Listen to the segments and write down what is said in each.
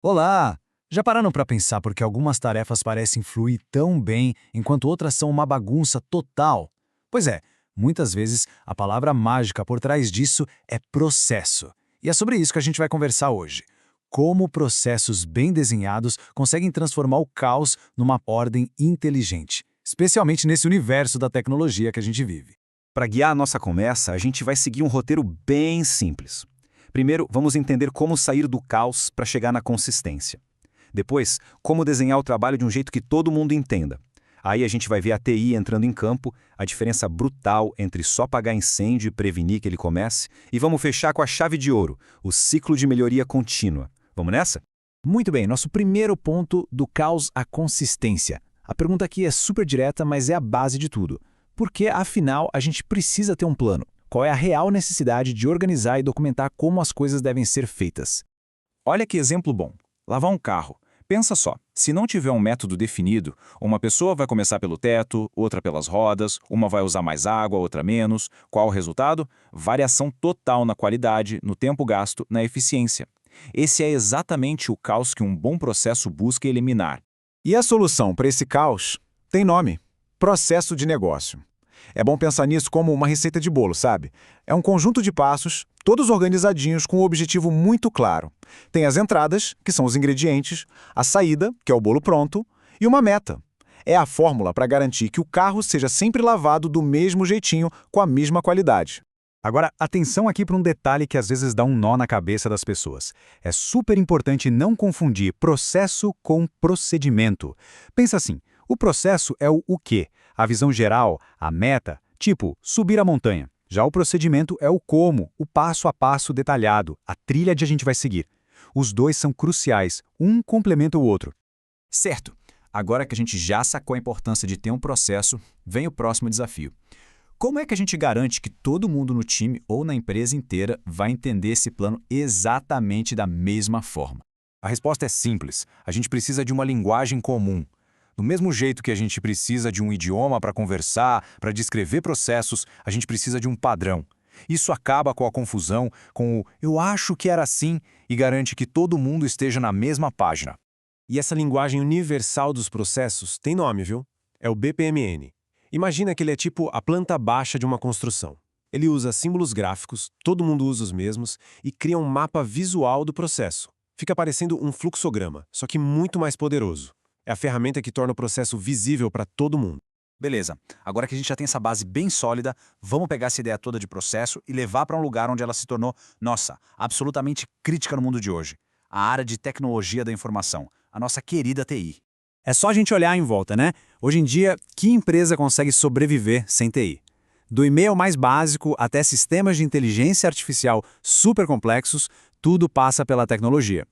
Olá! Já pararam para pensar por que algumas tarefas parecem fluir tão bem enquanto outras são uma bagunça total? Pois é, muitas vezes a palavra mágica por trás disso é processo. E é sobre isso que a gente vai conversar hoje. Como processos bem desenhados conseguem transformar o caos numa ordem inteligente, especialmente nesse universo da tecnologia que a gente vive. Para guiar a nossa conversa, a gente vai seguir um roteiro bem simples. Primeiro, vamos entender como sair do caos para chegar na consistência. Depois, como desenhar o trabalho de um jeito que todo mundo entenda. Aí a gente vai ver a TI entrando em campo, a diferença brutal entre só apagar incêndio e prevenir que ele comece, e vamos fechar com a chave de ouro, o ciclo de melhoria contínua. Vamos nessa? Muito bem, nosso primeiro ponto do caos à consistência. A pergunta aqui é super direta, mas é a base de tudo. Porque, afinal, a gente precisa ter um plano. Qual é a real necessidade de organizar e documentar como as coisas devem ser feitas? Olha que exemplo bom. Lavar um carro. Pensa só, se não tiver um método definido, uma pessoa vai começar pelo teto, outra pelas rodas, uma vai usar mais água, outra menos. Qual o resultado? Variação total na qualidade, no tempo gasto, na eficiência. Esse é exatamente o caos que um bom processo busca eliminar. E a solução para esse caos tem nome: processo de negócio. É bom pensar nisso como uma receita de bolo, sabe? É um conjunto de passos, todos organizadinhos com um objetivo muito claro. Tem as entradas, que são os ingredientes, a saída, que é o bolo pronto, e uma meta. É a fórmula para garantir que o carro seja sempre lavado do mesmo jeitinho, com a mesma qualidade. Agora, atenção aqui para um detalhe que às vezes dá um nó na cabeça das pessoas. É super importante não confundir processo com procedimento. Pensa assim, o processo é o quê? A visão geral, a meta, tipo subir a montanha. Já o procedimento é o como, o passo a passo detalhado, a trilha que a gente vai seguir. Os dois são cruciais, um complementa o outro. Certo. Agora que a gente já sacou a importância de ter um processo, vem o próximo desafio. Como é que a gente garante que todo mundo no time ou na empresa inteira vai entender esse plano exatamente da mesma forma? A resposta é simples. A gente precisa de uma linguagem comum. Do mesmo jeito que a gente precisa de um idioma para conversar, para descrever processos, a gente precisa de um padrão. Isso acaba com a confusão, com o "eu acho que era assim" e garante que todo mundo esteja na mesma página. E essa linguagem universal dos processos tem nome, viu? É o BPMN. Imagina que ele é tipo a planta baixa de uma construção. Ele usa símbolos gráficos, todo mundo usa os mesmos, e cria um mapa visual do processo. Fica parecendo um fluxograma, só que muito mais poderoso. É a ferramenta que torna o processo visível para todo mundo. Beleza, agora que a gente já tem essa base bem sólida, vamos pegar essa ideia toda de processo e levar para um lugar onde ela se tornou, nossa, absolutamente crítica no mundo de hoje. A área de tecnologia da informação, a nossa querida TI. É só a gente olhar em volta, né? Hoje em dia, que empresa consegue sobreviver sem TI? Do e-mail mais básico até sistemas de inteligência artificial super complexos, tudo passa pela tecnologia.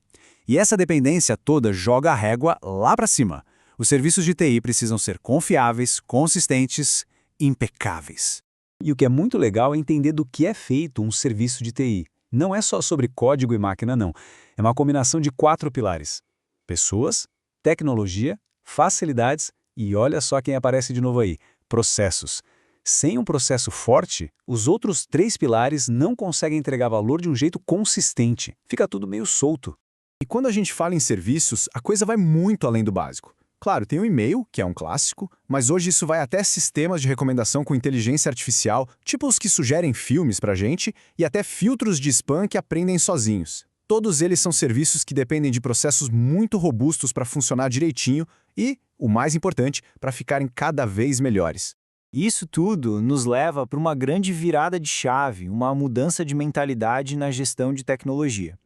E essa dependência toda joga a régua lá para cima. Os serviços de TI precisam ser confiáveis, consistentes, impecáveis. E o que é muito legal é entender do que é feito um serviço de TI. Não é só sobre código e máquina, não. É uma combinação de 4 pilares: pessoas, tecnologia, facilidades e olha só quem aparece de novo aí, processos. Sem um processo forte, os outros 3 pilares não conseguem entregar valor de um jeito consistente. Fica tudo meio solto. E quando a gente fala em serviços, a coisa vai muito além do básico. Claro, tem o e-mail, que é um clássico, mas hoje isso vai até sistemas de recomendação com inteligência artificial, tipo os que sugerem filmes pra gente, e até filtros de spam que aprendem sozinhos. Todos eles são serviços que dependem de processos muito robustos para funcionar direitinho e, o mais importante, para ficarem cada vez melhores. Isso tudo nos leva para uma grande virada de chave, uma mudança de mentalidade na gestão de tecnologia.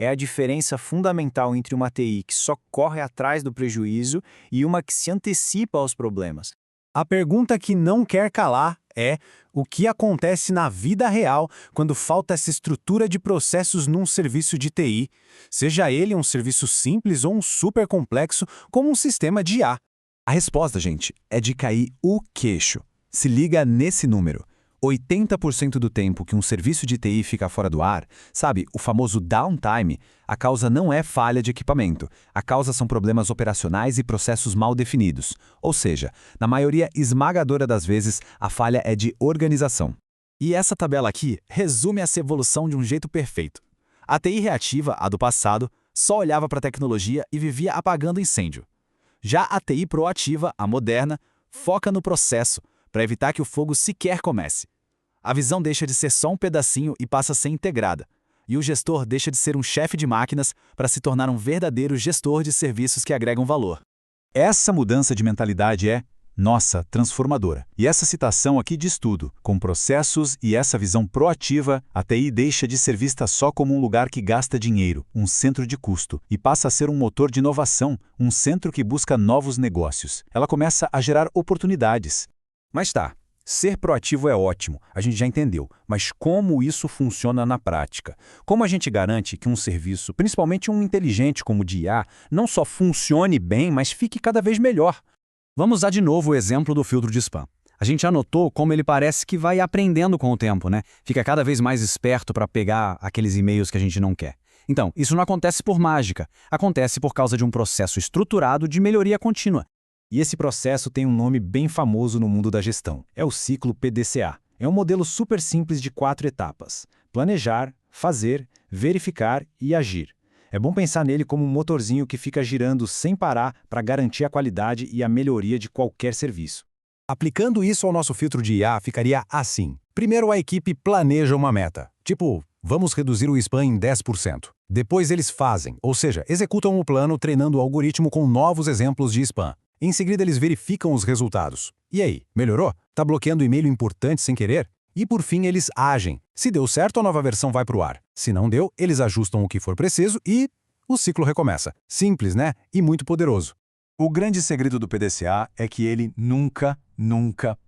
É a diferença fundamental entre uma TI que só corre atrás do prejuízo e uma que se antecipa aos problemas. A pergunta que não quer calar é: o que acontece na vida real quando falta essa estrutura de processos num serviço de TI, seja ele um serviço simples ou um super complexo como um sistema de IA? A resposta, gente, é de cair o queixo. Se liga nesse número. 80% do tempo que um serviço de TI fica fora do ar, sabe, o famoso downtime, a causa não é falha de equipamento. A causa são problemas operacionais e processos mal definidos. Ou seja, na maioria esmagadora das vezes, a falha é de organização. E essa tabela aqui resume essa evolução de um jeito perfeito. A TI reativa, a do passado, só olhava para a tecnologia e vivia apagando incêndio. Já a TI proativa, a moderna, foca no processo, para evitar que o fogo sequer comece. A visão deixa de ser só um pedacinho e passa a ser integrada. E o gestor deixa de ser um chefe de máquinas para se tornar um verdadeiro gestor de serviços que agregam valor. Essa mudança de mentalidade é, nossa, transformadora. E essa citação aqui diz tudo. Com processos e essa visão proativa, a TI deixa de ser vista só como um lugar que gasta dinheiro, um centro de custo, e passa a ser um motor de inovação, um centro que busca novos negócios. Ela começa a gerar oportunidades. Mas tá, ser proativo é ótimo, a gente já entendeu, mas como isso funciona na prática? Como a gente garante que um serviço, principalmente um inteligente como o de IA, não só funcione bem, mas fique cada vez melhor? Vamos usar de novo o exemplo do filtro de spam. A gente já notou como ele parece que vai aprendendo com o tempo, né? Fica cada vez mais esperto para pegar aqueles e-mails que a gente não quer. Então, isso não acontece por mágica, acontece por causa de um processo estruturado de melhoria contínua. E esse processo tem um nome bem famoso no mundo da gestão. É o ciclo PDCA. É um modelo super simples de 4 etapas: planejar, fazer, verificar e agir. É bom pensar nele como um motorzinho que fica girando sem parar para garantir a qualidade e a melhoria de qualquer serviço. Aplicando isso ao nosso filtro de IA, ficaria assim. Primeiro, a equipe planeja uma meta. Tipo, vamos reduzir o spam em 10%. Depois eles fazem, ou seja, executam o plano treinando o algoritmo com novos exemplos de spam. Em seguida, eles verificam os resultados. E aí, melhorou? Tá bloqueando e-mail importante sem querer? E por fim, eles agem. Se deu certo, a nova versão vai para o ar. Se não deu, eles ajustam o que for preciso e o ciclo recomeça. Simples, né? E muito poderoso. O grande segredo do PDCA é que ele nunca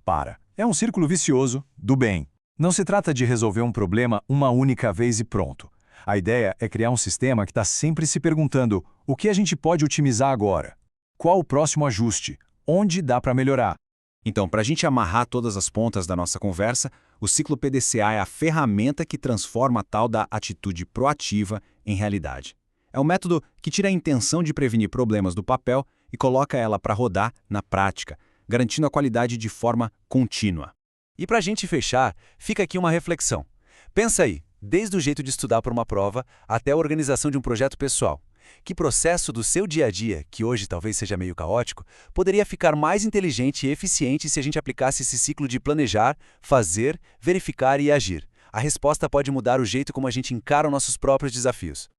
para. É um círculo vicioso do bem. Não se trata de resolver um problema uma única vez e pronto. A ideia é criar um sistema que está sempre se perguntando: o que a gente pode otimizar agora? Qual o próximo ajuste? Onde dá para melhorar? Então, para a gente amarrar todas as pontas da nossa conversa, o ciclo PDCA é a ferramenta que transforma a tal da atitude proativa em realidade. É um método que tira a intenção de prevenir problemas do papel e coloca ela para rodar na prática, garantindo a qualidade de forma contínua. E para a gente fechar, fica aqui uma reflexão. Pensa aí, desde o jeito de estudar para uma prova até a organização de um projeto pessoal. Que processo do seu dia a dia, que hoje talvez seja meio caótico, poderia ficar mais inteligente e eficiente se a gente aplicasse esse ciclo de planejar, fazer, verificar e agir? A resposta pode mudar o jeito como a gente encara os nossos próprios desafios.